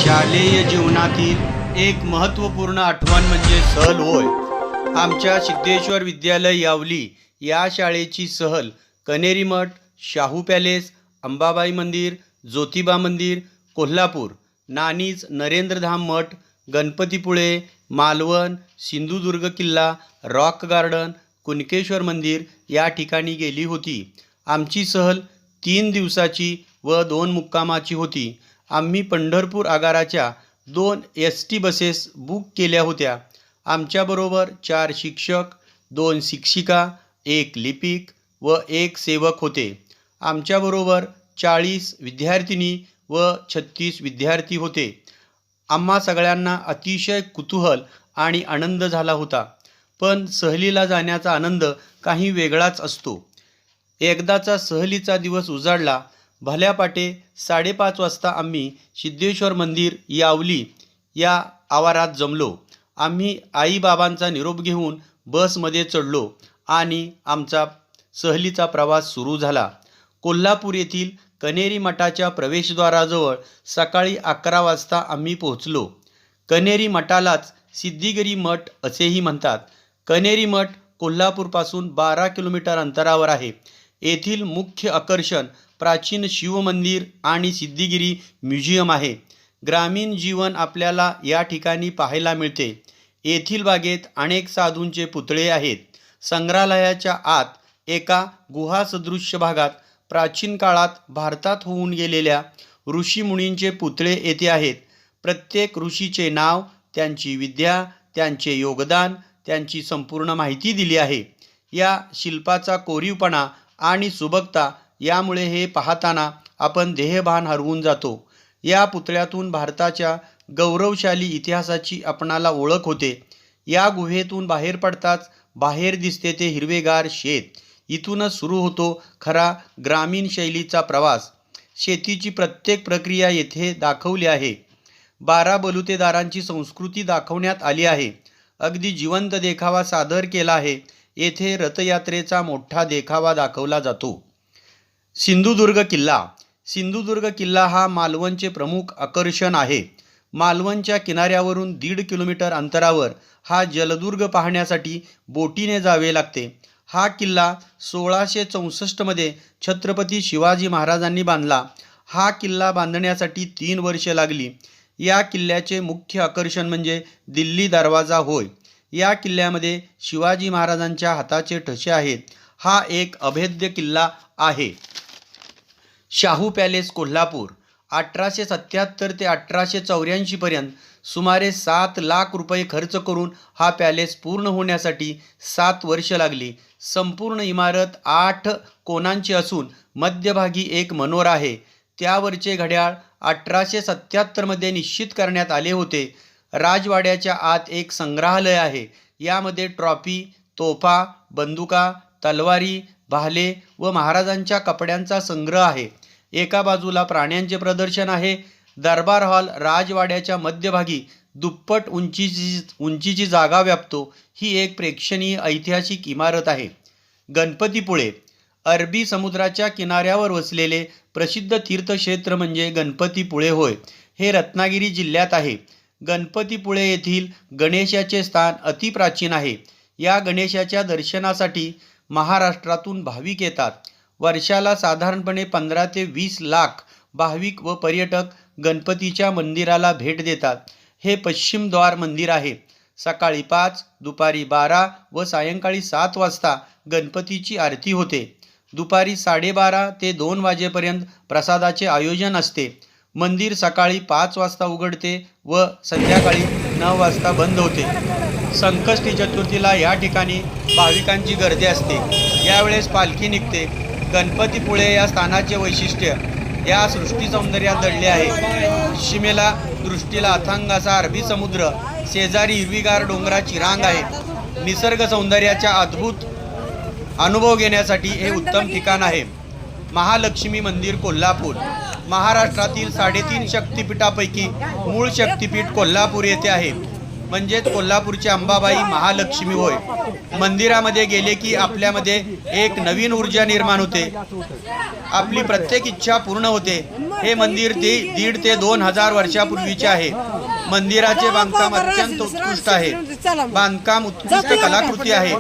शालेय जीवनातील एक महत्त्वपूर्ण आठवण म्हणजे सहल होय. आमच्या सिद्धेश्वर विद्यालय यावली या शाळेची सहल कनेरी मठ, शाहू पॅलेस, अंबाबाई मंदिर, ज्योतिबा मंदिर, कोल्हापूर, नानीज नरेंद्रधाम मठ, गणपतीपुळे, मालवण, सिंधुदुर्ग किल्ला, रॉक गार्डन, कुणकेश्वर मंदिर या ठिकाणी गेली होती. आमची सहल 3 दिवसाची व 2 मुक्कामाची होती. आम्ही पंढरपूर आगाराच्या 2 ST बसेस बुक केल्या होत्या. आमच्याबरोबर 4 शिक्षक, 2 शिक्षिका, 1 लिपिक व 1 सेवक होते. आमच्याबरोबर 40 विद्यार्थिनी व 36 विद्यार्थी होते. आम्हा सगळ्यांना अतिशय कुतूहल आणि आनंद झाला होता. पण सहलीला जाण्याचा आनंद काही वेगळाच असतो. एकदाचा सहलीचा दिवस उजाडला. भल्या पाटे 5:30 वाजता आम्ही सिद्धेश्वर मंदिर यावली या आवारात जमलो. आम्ही आईबाबांचा निरोप घेऊन बसमध्ये चढलो आणि आमचा सहलीचा प्रवास सुरू झाला. कोल्हापूर येथील कनेरी मठाच्या प्रवेशद्वाराजवळ सकाळी 11 वाजता आम्ही पोहोचलो. कनेरी मठालाच सिद्धिगिरी मठ असेही म्हणतात. कनेरी मठ कोल्हापूरपासून 12 किलोमीटर अंतरावर आहे. येथील मुख्य आकर्षण प्राचीन शिवमंदिर आणि सिद्धिगिरी म्युझियम आहे. ग्रामीण जीवन आपल्याला या ठिकाणी पाहायला मिळते. येथील बागेत अनेक साधूंचे पुतळे आहेत. संग्रहालयाच्या आत एका गुहासदृश्य भागात प्राचीन काळात भारतात होऊन गेलेल्या ऋषीमुनींचे पुतळे येथे आहेत. प्रत्येक ऋषीचे नाव, त्यांची विद्या, त्यांचे योगदान, त्यांची संपूर्ण माहिती दिली आहे. या शिल्पाचा कोरीवपणा आणि सुबकता यामुळे हे पाहताना आपण देहभान हरवून जातो. या पुतळ्यातून भारताच्या गौरवशाली इतिहासाची आपणाला ओळख होते. या गुहेतून बाहेर पडताच बाहेर दिसते ते हिरवेगार शेत. इथूनच सुरू होतो खरा ग्रामीण शैलीचा प्रवास. शेतीची प्रत्येक प्रक्रिया येथे दाखवली आहे. 12 बलुतेदारांची संस्कृती दाखवण्यात आली आहे. अगदी जिवंत देखावा सादर केला आहे. येथे रथयात्रेचा मोठा देखावा दाखवला जातो. सिंधुदुर्ग किल्ला. सिंधुदुर्ग किल्ला हा मालवणचे प्रमुख आकर्षण आहे. मालवणच्या किनाऱ्यावरून 1.5 किलोमीटर अंतरावर हा जलदुर्ग पाहण्यासाठी बोटीने जावे लागते. हा किल्ला 1664 मध्ये छत्रपती शिवाजी महाराजांनी बांधला. हा किल्ला बांधण्यासाठी 3 वर्षे लागली. या किल्ल्याचे मुख्य आकर्षण म्हणजे दिल्ली दरवाजा होय. या किल्ल्यामध्ये शिवाजी महाराजांच्या हाताचे ठसे आहेत. हा एक अभेद्य किल्ला आहे. शाहू पॅलेस कोल्हापूर. 1877 ते 1884 पर्यंत सुमारे 7 लाख रुपये खर्च करून हा पॅलेस पूर्ण होण्यासाठी 7 वर्ष लागली. संपूर्ण इमारत 8 कोनांची असून मध्यभागी एक मनोरा आहे. त्यावरचे घड्याळ 1877 मध्ये निश्चित करण्यात आले होते. राजवाड्याच्या आत एक संग्रहालय आहे. यामध्ये ट्रॉफी, तोफा, बंदुका, तलवारी, भाले व महाराजांच्या कपड्यांचा संग्रह आहे. एका बाजूला प्राण्यांचे प्रदर्शन आहे. दरबार हॉल राजवाड्याच्या मध्यभागी दुप्पट उंचीची जागा व्यापतो. ही एक प्रेक्षणीय ऐतिहासिक इमारत आहे. गणपतीपुळे. अरबी समुद्राच्या किनाऱ्यावर वसलेले प्रसिद्ध तीर्थक्षेत्र म्हणजे गणपतीपुळे होय. हे रत्नागिरी जिल्ह्यात आहे. गणपतीपुळे येथील गणेशाचे स्थान अतिप्राचीन आहे. या गणेशाच्या दर्शनासाठी महाराष्ट्रातून भाविक येतात. वर्षाला साधारणपणे 15 ते 20 लाख भाविक व पर्यटक गणपतीच्या मंदिराला भेट देतात. हे पश्चिम द्वार मंदिर आहे. सकाळी 5, दुपारी 12 व सायंकाळी 7 वाजता गणपतीची आरती होते. दुपारी 12:30 ते 2 वाजेपर्यंत प्रसादाचे आयोजन असते. मंदिर सकाळी 5 वाजता उघडते व संध्याकाळी 9 वाजता बंद होते. संकष्टी चतुर्थीला या ठिकाणी भाविकांची गर्दी असते. यावेळेस पालखी निघते. गणपतीपुळे या स्थानाचे वैशिष्ट्य या सृष्टी सौंदर्यात दडले आहे. सीमेला दृष्टीला अथांग असा अरबी समुद्र, शेजारी हिरवीगार डोंगराची रांग आहे. निसर्ग सौंदर्याचा अद्भुत अनुभव घेण्यासाठी हे उत्तम ठिकाण आहे. महालक्ष्मी मंदिर कोल्हापूर. महाराष्ट्रातील 3.5 शक्तिपीठापैकी मूळ शक्तिपीठ कोल्हापूर येथे आहे. म्हणजेच कोल्हापूरची अंबाबाई महालक्ष्मी होय. मंदिरामध्ये गेले की आपल्यामध्ये एक नवीन ऊर्जा निर्माण होते. आपली प्रत्येक इच्छा पूर्ण होते. हे मंदिर 1,500 ते 2,000 वर्षापूर्वीचे आहे. मंदिराचे बांधकाम अत्यंत उत्कृष्ट आहे. बांधकाम उत्कृष्ट कलाकृती आहे.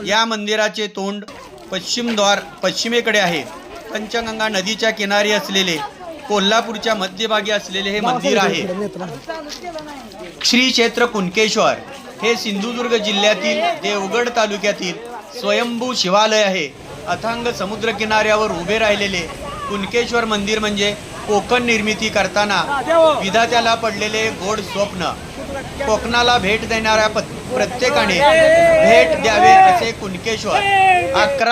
या मंदिराचे तोंड पश्चिमेकडे आहे. पंचगंगा नदीच्या किनारी असलेले, कोल्हापूरच्या मध्यभागी असलेले हे मंदिर आहे. श्री क्षेत्र कुणकेश्वर हे सिंधुदुर्ग जिल्ह्यातील देवगड तालुक्यातील स्वयंभू शिवालय आहे. अथांग समुद्र किनाऱ्यावर उभे राहिलेले कुणकेश्वर मंदिर म्हणजे कोकण निर्मिती करताना विधात्याला पडलेले गोड स्वप्न. कोकणाला भेट देणाऱ्या प्रत्येकाने भेट द्यावे असे कुणकेश्वर 11